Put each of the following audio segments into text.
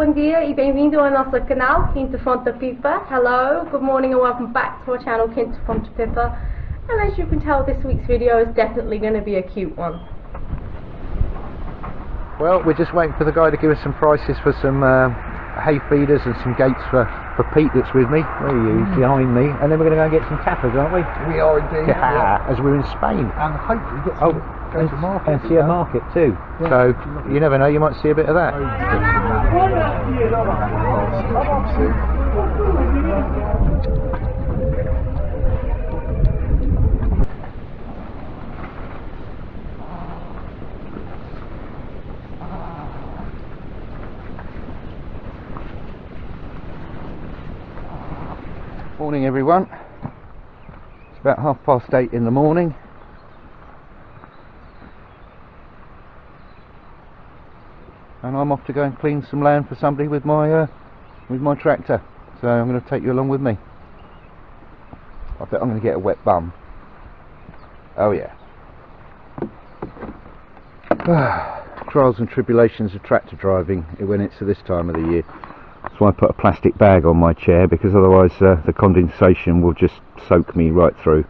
bom dia e bem-vindo ao nosso canal Quinta, Fonte, Pipa. Hello, good morning and welcome back to our channel Quinta, Fonte, Pipa. And as you can tell, this week's video is definitely going to be a cute one. Well, we're just waiting for the guy to give us some prices for some hay feeders and some gates for Pete that's with me. Where are you? Behind me. And then we're going to go and get some tappers, aren't we? We are indeed. Yeah, as we're in Spain. And hopefully get some, go to market. And see a market too. Yeah. So you never know, you might see a bit of that. Morning everyone, it's about 8:30 in the morning and I'm off to go and clean some land for somebody with my tractor, so I'm going to take you along with me. I bet I'm going to get a wet bum. Oh yeah. Trials and tribulations of tractor driving when it's this time of the year. That's why I put a plastic bag on my chair, because otherwise the condensation will just soak me right through.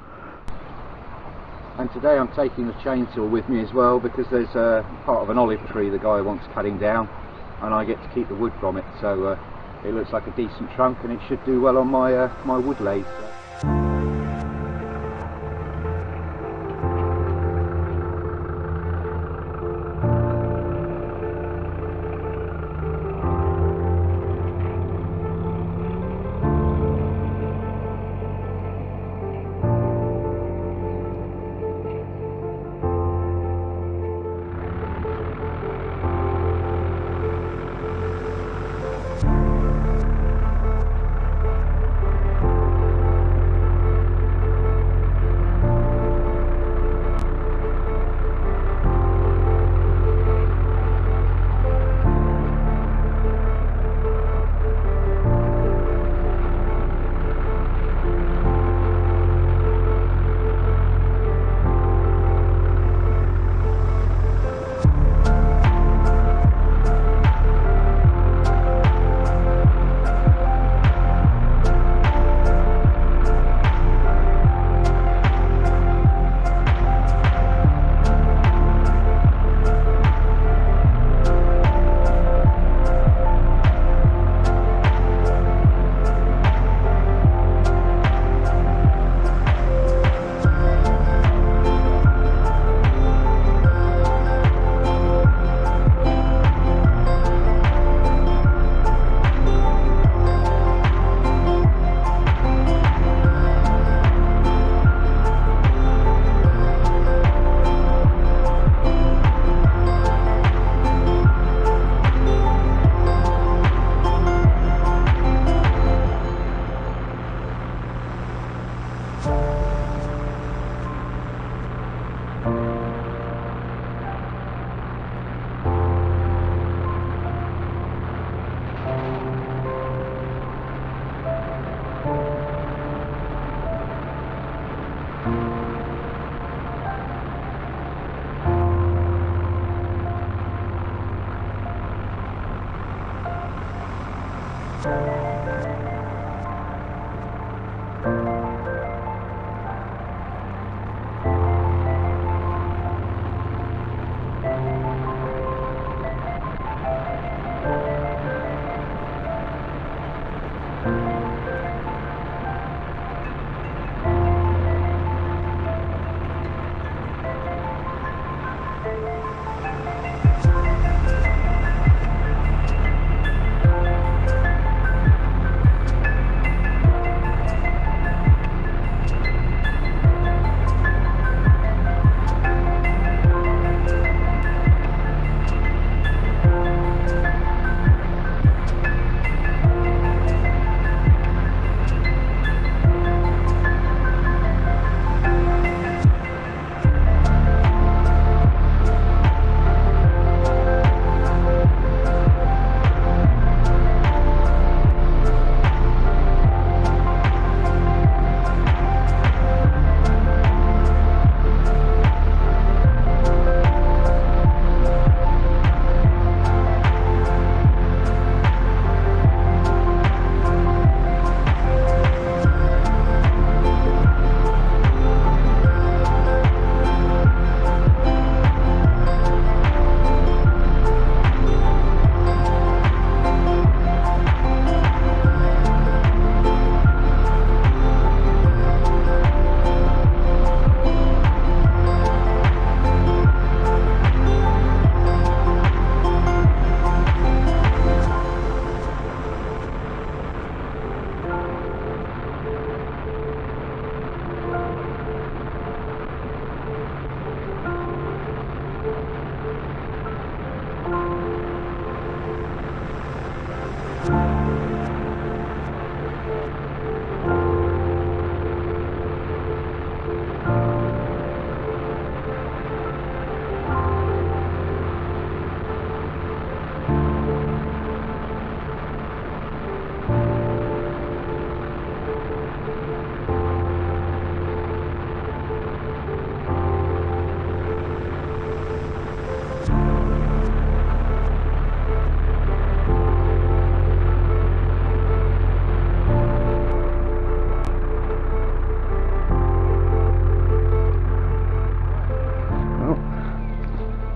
And today I'm taking the chainsaw with me as well, because there's part of an olive tree the guy wants cutting down and I get to keep the wood from it, so it looks like a decent trunk and it should do well on my my wood lathe.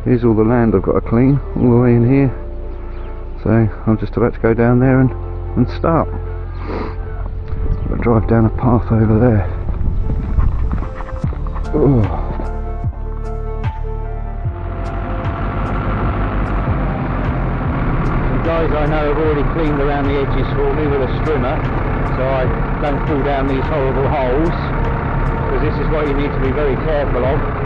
Here's all the land I've got to clean, all the way in here. So I'm just about to go down there and start. I've got to drive down a path over there. Oh. The guys I know have already cleaned around the edges for me with a strimmer, so I don't fall down these horrible holes, because this is what you need to be very careful of.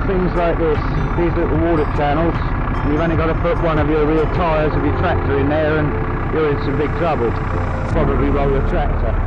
Things like this, these little water channels, you've only got to put one of your rear tyres of your tractor in there and you're in some big trouble. Probably roll your tractor.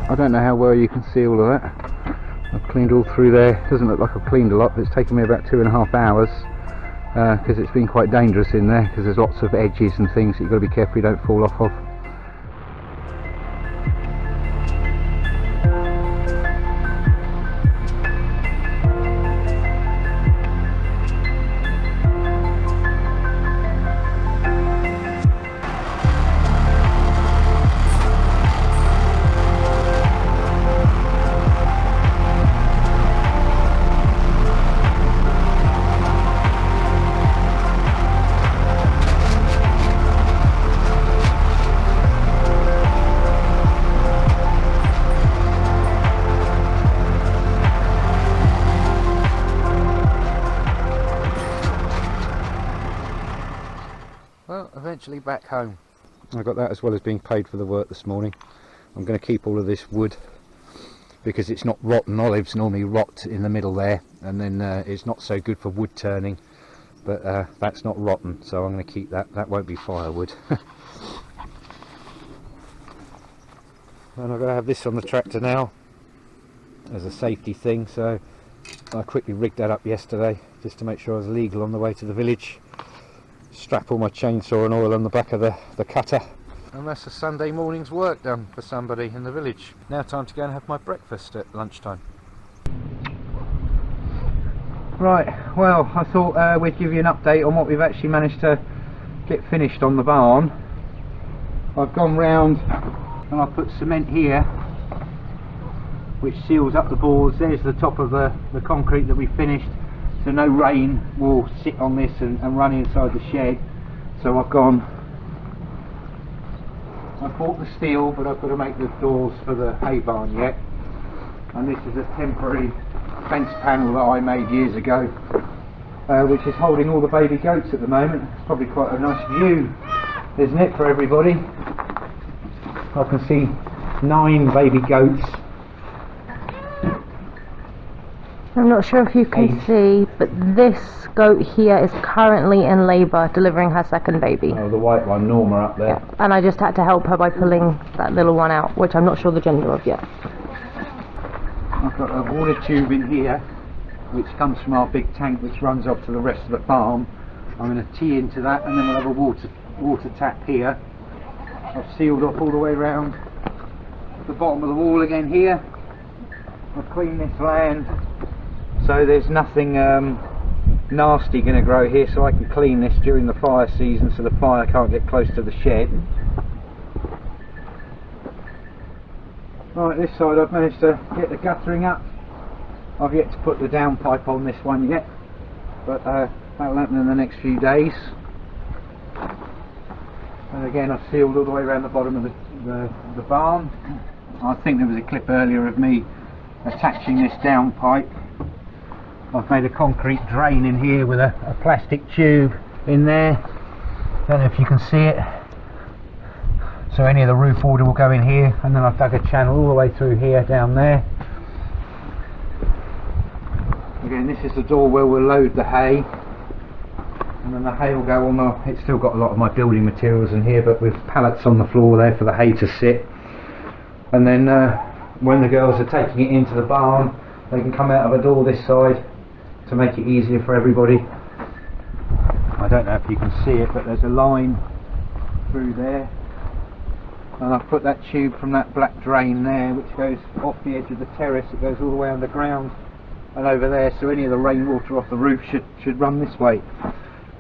I don't know how well you can see all of that. I've cleaned all through there. It doesn't look like I've cleaned a lot, but it's taken me about 2.5 hours because it's been quite dangerous in there, because there's lots of edges and things that you've got to be careful you don't fall off of. Well, eventually back home. I got that as well as being paid for the work this morning. I'm going to keep all of this wood because it's not rotten. Olives normally rot in the middle there, and then it's not so good for wood turning, but that's not rotten, so I'm going to keep that. That won't be firewood. And I've got to have this on the tractor now as a safety thing, so I quickly rigged that up yesterday just to make sure I was legal on the way to the village. Strap all my chainsaw and oil on the back of the cutter, and that's a Sunday morning's work done for somebody in the village. Now time to go and have my breakfast at lunchtime. Right, well, I thought we'd give you an update on what we've actually managed to get finished on the barn. I've gone round and I've put cement here which seals up the boards. There's the top of the concrete that we finished, so no rain will sit on this and run inside the shed. So I've bought the steel, but I've got to make the doors for the hay barn yet. And this is a temporary fence panel that I made years ago, which is holding all the baby goats at the moment. It's probably quite a nice view, isn't it, for everybody? I can see 9 baby goats. I'm not sure if you can see, but this goat here is currently in labour, delivering her second baby. Oh, the white one, Norma, up there. Yeah. And I just had to help her by pulling that little one out, which I'm not sure the gender of yet. I've got a water tube in here which comes from our big tank which runs off to the rest of the farm. I'm going to tee into that, and then we'll have a water tap here. I've sealed off all the way around the bottom of the wall again here. I've cleaned this land so there's nothing nasty going to grow here, so I can clean this during the fire season so the fire can't get close to the shed. Right, this side I've managed to get the guttering up. I've yet to put the downpipe on this one yet, but that'll happen in the next few days. And again, I've sealed all the way around the bottom of the barn. I think there was a clip earlier of me attaching this downpipe. I've made a concrete drain in here with a plastic tube in there. Don't know if you can see it. So any of the roof water will go in here, and then I've dug a channel all the way through here down there. Again, this is the door where we'll load the hay, and then the hay will go on the... It's still got a lot of my building materials in here, but with pallets on the floor there for the hay to sit. And then when the girls are taking it into the barn, they can come out of a door this side to make it easier for everybody. I don't know if you can see it, but there's a line through there, and I've put that tube from that black drain there which goes off the edge of the terrace. It goes all the way underground and over there, so any of the rainwater off the roof should run this way.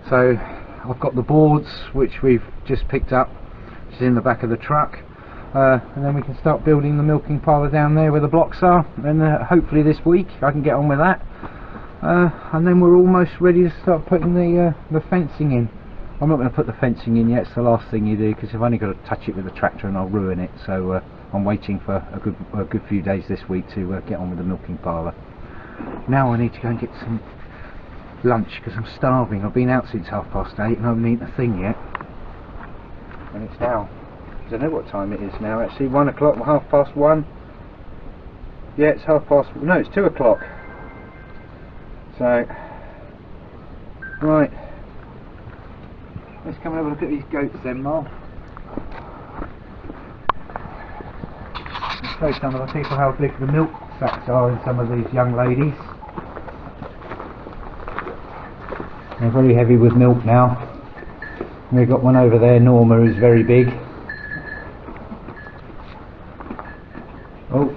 So I've got the boards which we've just picked up, which is in the back of the truck, and then we can start building the milking parlour down there where the blocks are, and hopefully this week I can get on with that, and then we're almost ready to start putting the fencing in. I'm not going to put the fencing in yet. It's the last thing you do, because I've only got to touch it with the tractor and I'll ruin it. So I'm waiting for a good few days this week to get on with the milking parlour. Now I need to go and get some lunch because I'm starving. I've been out since 8:30 and I haven't eaten a thing yet. And it's now, I don't know what time it is now actually, 1 o'clock, 1:30. Yeah, it's 2:30, no, it's 2 o'clock. So, right. Let's come and have a look at these goats then, Mol. Let's show some of the people how big the milk sacks are in some of these young ladies. They're very heavy with milk now. We've got one over there, Norma, who's very big. Oh.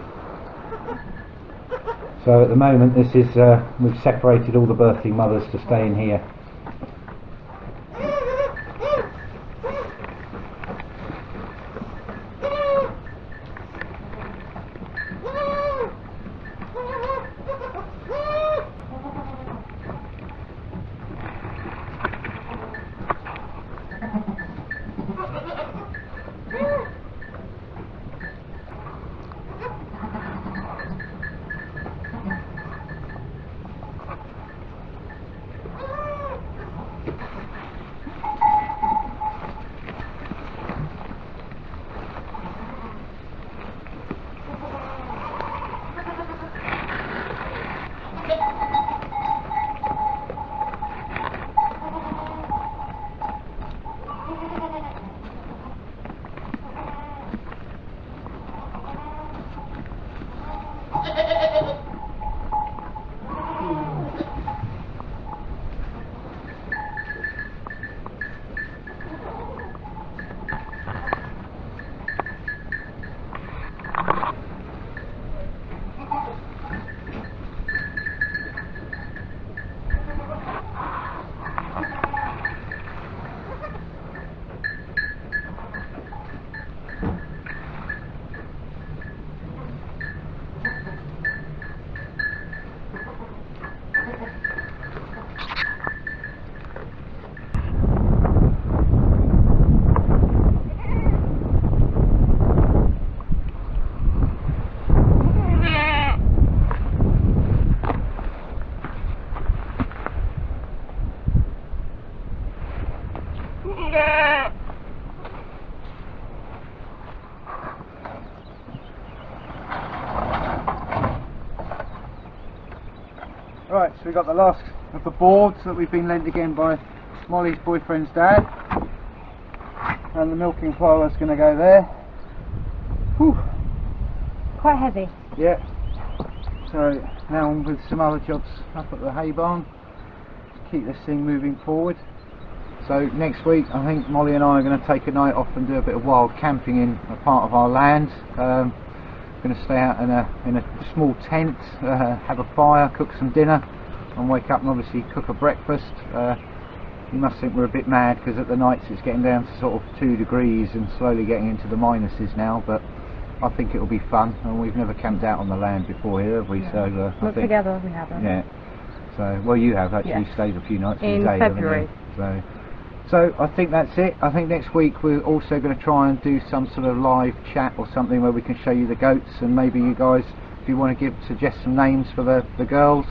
So at the moment this is, we've separated all the birthing mothers to stay in here. Right, so we got the last of the boards that we've been lent again by Molly's boyfriend's dad, and the milking parlour's going to go there. Whew. Quite heavy. Yeah. So now on with some other jobs up at the hay barn to keep this thing moving forward. So next week I think Molly and I are going to take a night off and do a bit of wild camping in a part of our land. Going to stay out in a small tent, have a fire, cook some dinner, and wake up and obviously cook a breakfast. You must think we're a bit mad because at the nights it's getting down to sort of 2 degrees and slowly getting into the minuses now, but I think it'll be fun, and we've never camped out on the land before here, have we? Yeah. So Not I think, together, we haven't. yeah. So well, you have actually stayed a few nights in with Dave, February. haven't you? So I think that's it. I think next week we're also going to try and do some sort of live chat or something where we can show you the goats, and maybe you guys, if you want to suggest some names for the girls,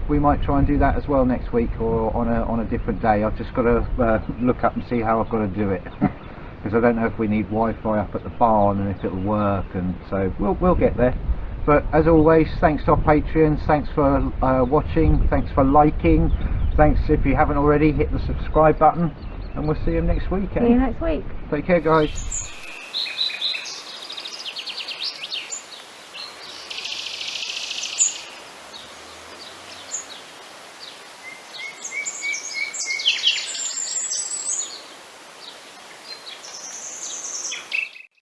we might try and do that as well next week, or on a different day. I've just got to look up and see how I've got to do it, because I don't know if we need Wi-Fi up at the barn and if it'll work, and so we'll get there. But as always, thanks to our Patreons, thanks for watching, thanks for liking, thanks if you haven't already, hit the subscribe button, and we'll see you next week. See you next week. Take care, guys.